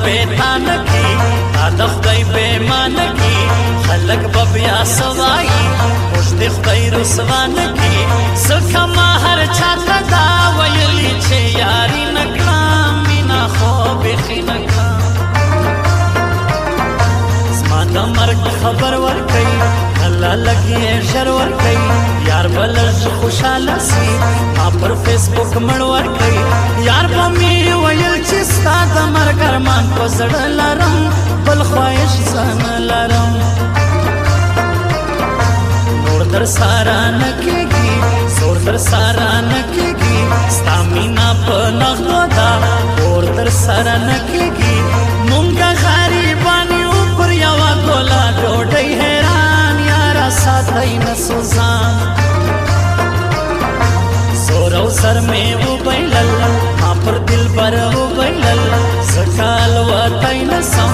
بیتان کی د خدای بیمان کی خلق ببیا سوای خوش د خدای رسوان کی زکه ما هر چاته دا ویلی چې یاری نکړم مینا خو بخی نکړم زما د مرګ خبر ورکئ الله لګي شر ورکئ یار بلج خوشاله سی ما پر فیسبوک مړ ورکئ یار په می ویل چې ستا د مرګ ارمان په زړه لرم بل خواهش ځان لرم نور در سارا نکېږي زور در سارا نکېږي ستا مینا په نغمه ده اور در سارا نکېږي مونږ غریبان یو پر یوه ګوله ډوډۍ حیران یاره ساتئ نه سوزان زور او سر مې وبایلل ما پر دل بر وبایلل زکال وتای نسم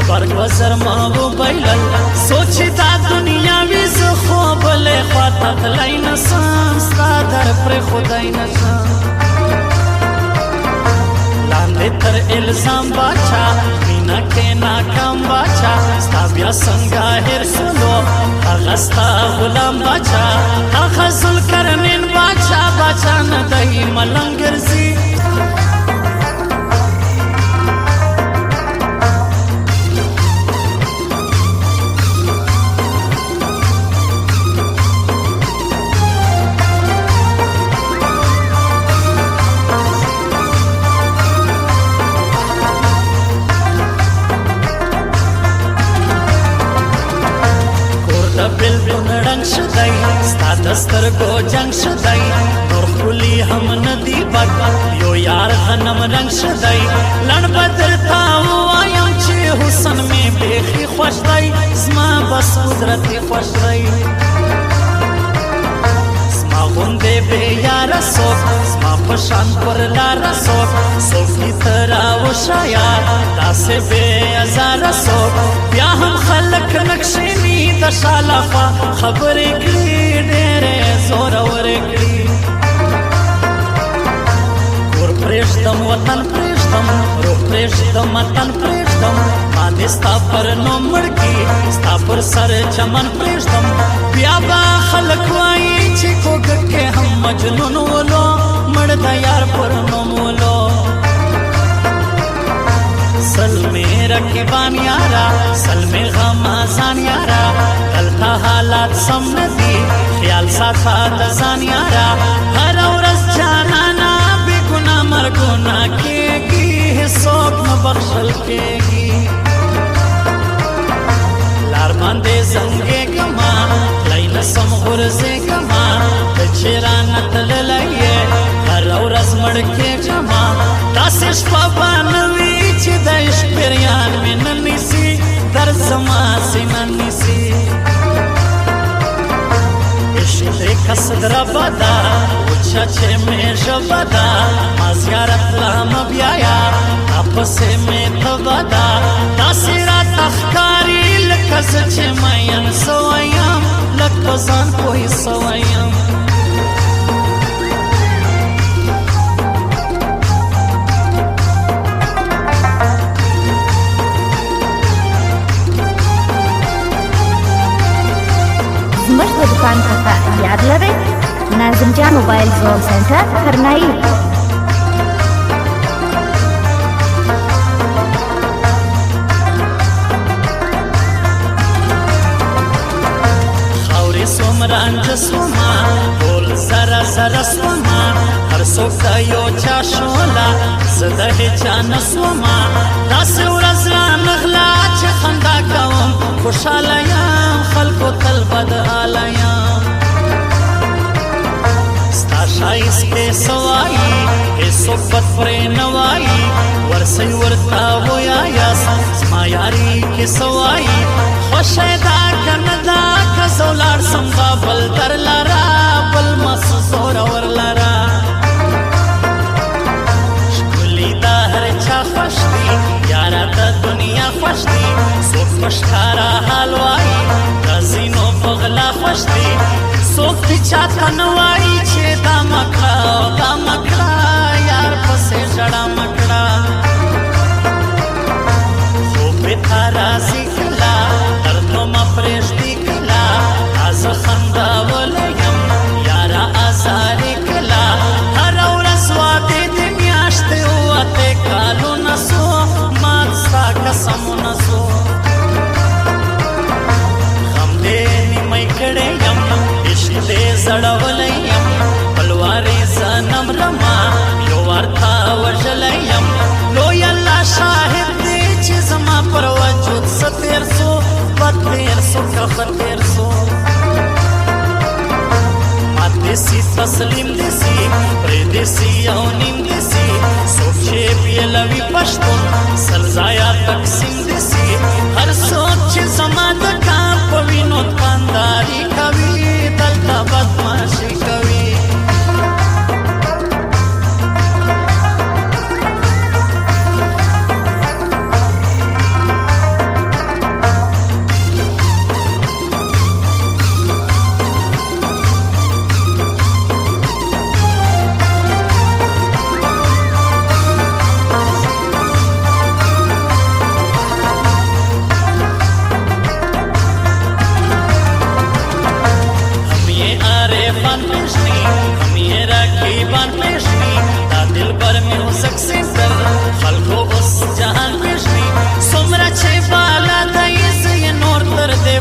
برګ وزر ما وبایلل سوچ دا دنیا وی زه خو بلې خواته تلای نسم ستا در پر خدای نسم لاندې تر الزام باچا مینا کې ناکام باچا ستا بیا څنګه هر سلو هغه ستا غلام باچا هغه ذوالقرنین باچا باچا نه دی ملنګ ګرځي بلبل رنگ شدای ستا دسترګو جنگ شدای نور خلی هم ندی بد یو یار غنم رنگ شدای لړ بدر تا وایم چې حسن می بیخي خوش دی زما بس قدرت خوش دی زما غوندې بې یاره څوک زما په شان پر لاره څوک دي ترا وشایار داسې بې ازاره څوک بیا هم خلک نقشې د شالخوا خبرې کړي ډېرې زورورې کړي کور پرېږدم وطن پرېږدم روح پرېږدم وطن پرېږدم ما دې ستا پر نوم مړ کړي ستا پر سر چمن پرېږدم بیا به خلک وایي چې کوږ کې هم مجنون ولو مړ د یار پر نوم ولو سلمی رکیبان یارا سلمی غمازان یارا دلتا حالات سم ندی خیال ساتا دزان یارا هر ورځ جانانا بی گناہ مرگونا کېږي هیڅوک نه بخښل کېږي لار باندې زنګېږما تللی نسم غورځېږما ته چې رانه تللی یې هره ورځ مړ کېږما داسې شپه به نه وي چې د عشق پریان مې نه نیسي در زما سینه نیسي عشق دې کس دربه ده وچه چې مې ژبه ده ما زیارت لامه بیایا اپسې مې تبه ده داسې راته ښکاري لکه زه چې مین سوی یم لږ په ځان پوه سوی یم زموږ د دکان پته یاد لرئ ناظم جان موبایل زون سنټر کرنایي خاورې څومره انجه سوما ټول زره زره سوما هر څوک د یو چا شوله زه د هېچا نه سوما داسې ورځ رانغله چې خندا کوم خوشحاله یم خلکو تل بدحاله یم ستا ښایست کې سوایي هېڅوک بد پرې نه وایي ورسئ ورته وایاست زما یاري کې سوایي خوښه ده که نه ده که زه ولاړ سم به بل در لره بل مس زورور لره ښکلي ده هر چا خوښ دي یاره د دنیا خوښ دي څوک په ښکاره حال وایي د ځینو په غلا خوښ دي څوک دې چاته نه وایي چې دا مه کړه دا مه کړه یار پسې ژړا مه کړه بتیر سو مات دیسی تسلیم دیسی پری دیسی او نیم دیسی سوک چه بیلوی پشتون سلزایا تقسیم دیسی هر سوک چه زمان دکا پوینو دکانداری کوي دلتا بدماشی کوي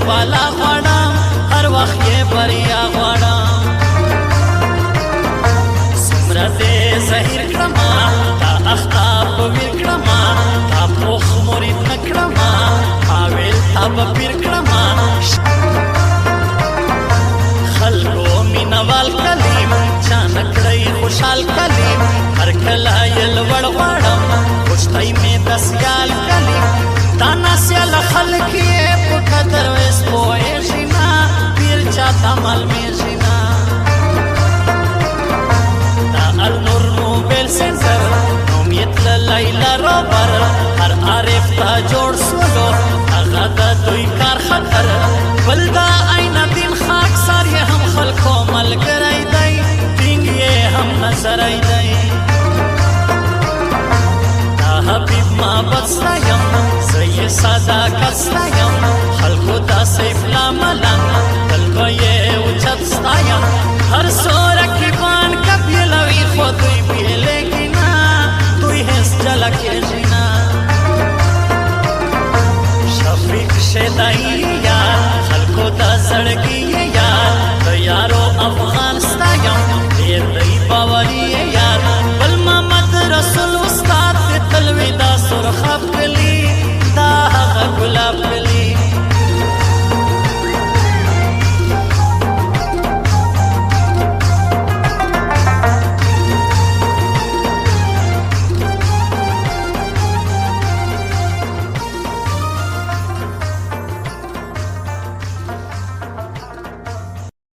بالا غواړم هر وخت یې بریا غواړم څومره دې زهیر کړمه دا اختاب ویر کړمه دا پوخ مرید نه کړمه ما ویل تا به پیر کړمه خلکو مینوال کلیم چا نه کړی خوشحال کلیم هر کله یې لوړ غواړم خوشتۍ مې دسیال کلیم دا ناسیال خلک یې په قدر ویس پوهېږي نه پیر چاته معلومېږي نه دا النور موبایل سنټر نوم یې تللی لروبر هر عارف ته جوړ سولو هغه د دوی کار خطر بل دا عین دین خاکسار یې هم خلکو ملګری دی ټینګ یې هم نظری دی حبیب ما بستا یم زی سادا